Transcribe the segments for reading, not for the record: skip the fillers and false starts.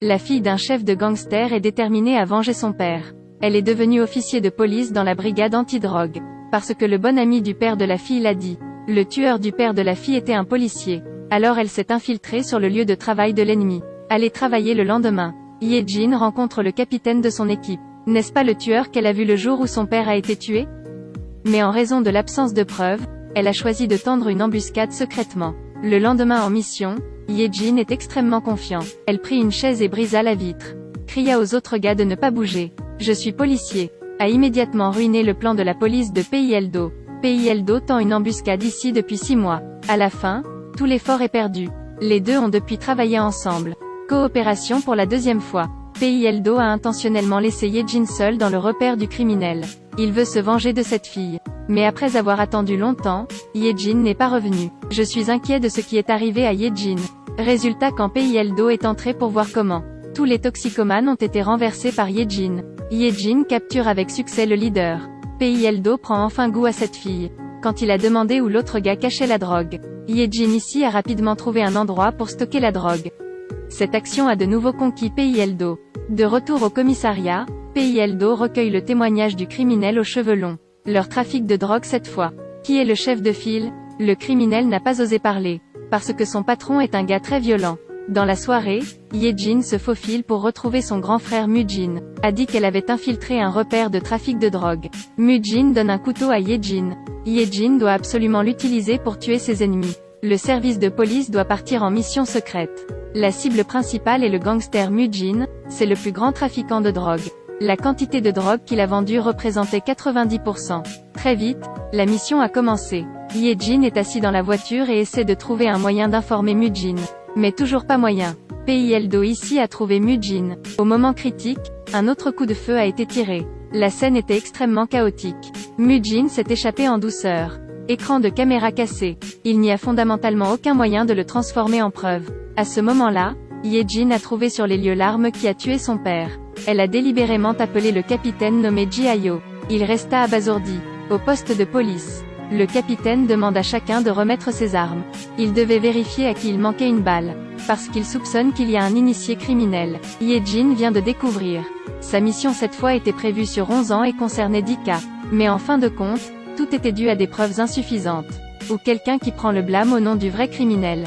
La fille d'un chef de gangster est déterminée à venger son père. Elle est devenue officier de police dans la brigade anti-drogue. Parce que le bon ami du père de la fille l'a dit. Le tueur du père de la fille était un policier. Alors elle s'est infiltrée sur le lieu de travail de l'ennemi. Allée travailler le lendemain. Ye-Jin rencontre le capitaine de son équipe. N'est-ce pas le tueur qu'elle a vu le jour où son père a été tué? Mais en raison de l'absence de preuves, elle a choisi de tendre une embuscade secrètement. Le lendemain en mission, Ye-Jin est extrêmement confiant. Elle prit une chaise et brisa la vitre. Cria aux autres gars de ne pas bouger. Je suis policier. A immédiatement ruiné le plan de la police de PILDO. PILDO tend une embuscade ici depuis 6 mois. À la fin, tout l'effort est perdu. Les deux ont depuis travaillé ensemble. Coopération pour la deuxième fois. PILDO a intentionnellement laissé Ye-Jin seul dans le repère du criminel. Il veut se venger de cette fille. Mais après avoir attendu longtemps, Ye-Jin n'est pas revenu. Je suis inquiet de ce qui est arrivé à Ye-Jin. Résultat quand PILDO est entré pour voir comment. Tous les toxicomanes ont été renversés par Ye-Jin. Ye-Jin capture avec succès le leader. PILDO prend enfin goût à cette fille. Quand il a demandé où l'autre gars cachait la drogue. Ye-Jin ici a rapidement trouvé un endroit pour stocker la drogue. Cette action a de nouveau conquis PILDO. De retour au commissariat, PILDO recueille le témoignage du criminel aux cheveux longs. Leur trafic de drogue cette fois. Qui est le chef de file? Le criminel n'a pas osé parler. Parce que son patron est un gars très violent. Dans la soirée, Ye-Jin se faufile pour retrouver son grand frère Mu-Jin. A dit qu'elle avait infiltré un repère de trafic de drogue. Mu-Jin donne un couteau à Ye-Jin. Ye-Jin doit absolument l'utiliser pour tuer ses ennemis. Le service de police doit partir en mission secrète. La cible principale est le gangster Mu-Jin, c'est le plus grand trafiquant de drogue. La quantité de drogue qu'il a vendue représentait 90%. Très vite, la mission a commencé. Ye-Jin est assis dans la voiture et essaie de trouver un moyen d'informer Mu-Jin. Mais toujours pas moyen. PILDO ici a trouvé Mu-Jin. Au moment critique, un autre coup de feu a été tiré. La scène était extrêmement chaotique. Mu-Jin s'est échappé en douceur. Écran de caméra cassé. Il n'y a fondamentalement aucun moyen de le transformer en preuve. À ce moment-là, Ye-Jin a trouvé sur les lieux l'arme qui a tué son père. Elle a délibérément appelé le capitaine nommé Ji-Ayo. Il resta abasourdi. Au poste de police. Le capitaine demande à chacun de remettre ses armes. Il devait vérifier à qui il manquait une balle. Parce qu'il soupçonne qu'il y a un initié criminel. Ye-Jin vient de découvrir. Sa mission cette fois était prévue sur 11 ans et concernait 10 cas. Mais en fin de compte, tout était dû à des preuves insuffisantes. Ou quelqu'un qui prend le blâme au nom du vrai criminel.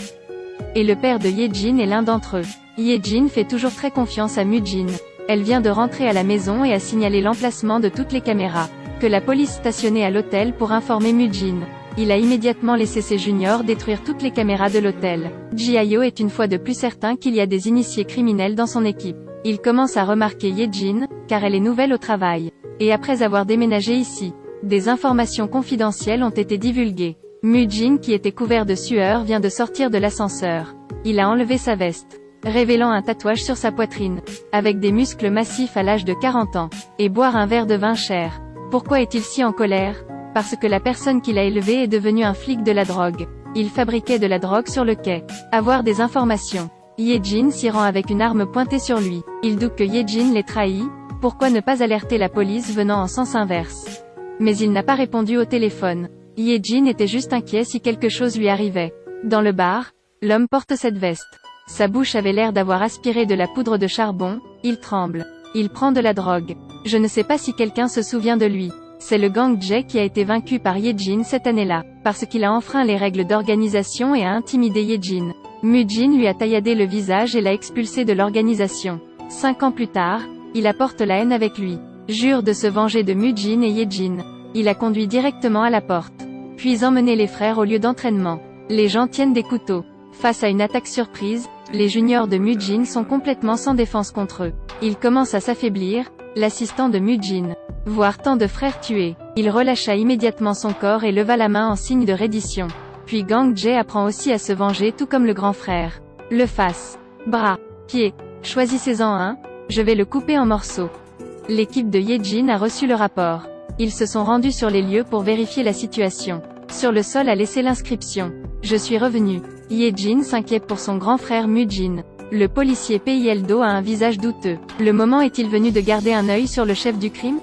Et le père de Ye-Jin est l'un d'entre eux. Ye-Jin fait toujours très confiance à Mu-Jin. Elle vient de rentrer à la maison et a signalé l'emplacement de toutes les caméras. Que la police stationnait à l'hôtel pour informer Mu-Jin. Il a immédiatement laissé ses juniors détruire toutes les caméras de l'hôtel. Ji-Ayo est une fois de plus certain qu'il y a des initiés criminels dans son équipe. Il commence à remarquer Ye-Jin, car elle est nouvelle au travail. Et après avoir déménagé ici, des informations confidentielles ont été divulguées. Mu-Jin qui était couvert de sueur vient de sortir de l'ascenseur. Il a enlevé sa veste, révélant un tatouage sur sa poitrine, avec des muscles massifs à l'âge de 40 ans, et boire un verre de vin cher. Pourquoi est-il si en colère? Parce que la personne qui l'a élevé est devenue un flic de la drogue. Il fabriquait de la drogue sur le quai. Avoir des informations. Ye-Jin s'y rend avec une arme pointée sur lui. Il doute que Ye-Jin l'ait trahi. Pourquoi ne pas alerter la police venant en sens inverse? Mais il n'a pas répondu au téléphone. Ye-Jin était juste inquiet si quelque chose lui arrivait. Dans le bar, l'homme porte cette veste. Sa bouche avait l'air d'avoir aspiré de la poudre de charbon. Il tremble. Il prend de la drogue. Je ne sais pas si quelqu'un se souvient de lui. C'est le gang J qui a été vaincu par Ye-Jin cette année-là, parce qu'il a enfreint les règles d'organisation et a intimidé Ye-Jin. Mu-Jin lui a tailladé le visage et l'a expulsé de l'organisation. 5 ans plus tard, il apporte la haine avec lui. Jure de se venger de Mu-Jin et Ye-Jin. Il a conduit directement à la porte. Puis emmené les frères au lieu d'entraînement. Les gens tiennent des couteaux. Face à une attaque surprise, les juniors de Mu-Jin sont complètement sans défense contre eux. Ils commencent à s'affaiblir. L'assistant de Mu-Jin, voir tant de frères tués, il relâcha immédiatement son corps et leva la main en signe de reddition. Puis Gang J apprend aussi à se venger tout comme le grand frère. Le face, bras, pieds, choisissez-en un, je vais le couper en morceaux. L'équipe de Ye-Jin a reçu le rapport. Ils se sont rendus sur les lieux pour vérifier la situation. Sur le sol a laissé l'inscription. Je suis revenu. Ye-Jin s'inquiète pour son grand frère Mu-Jin. Le policier PILDO a un visage douteux. Le moment est-il venu de garder un œil sur le chef du crime?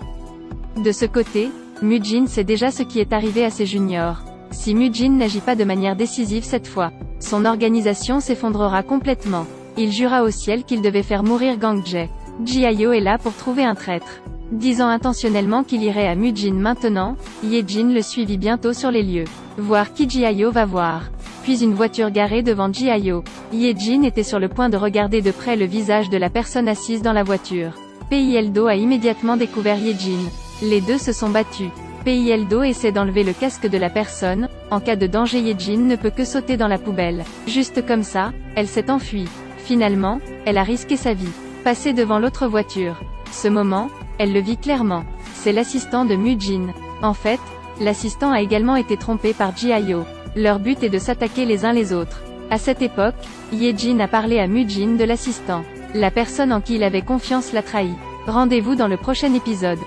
De ce côté, Mu-Jin sait déjà ce qui est arrivé à ses juniors. Si Mu-Jin n'agit pas de manière décisive cette fois, son organisation s'effondrera complètement. Il jura au ciel qu'il devait faire mourir Gang Jae. Ji-ayo est là pour trouver un traître. Disant intentionnellement qu'il irait à Mujin maintenant, Ye-jin le suivit bientôt sur les lieux. Voir qui Ji-ayo va voir. Puis une voiture garée devant Ji-ayo. Ye-jin était sur le point de regarder de près le visage de la personne assise dans la voiture. Pil-do a immédiatement découvert Ye-jin. Les deux se sont battus. Pil-do essaie d'enlever le casque de la personne. En cas de danger, Ye-jin ne peut que sauter dans la poubelle. Juste comme ça, elle s'est enfuie. Finalement, elle a risqué sa vie. Passé devant l'autre voiture. Ce moment, elle le vit clairement. C'est l'assistant de Mujin. En fait, l'assistant a également été trompé par Ji-ayo. Leur but est de s'attaquer les uns les autres. À cette époque, Ye-jin a parlé à Mujin de l'assistant. La personne en qui il avait confiance l'a trahi. Rendez-vous dans le prochain épisode.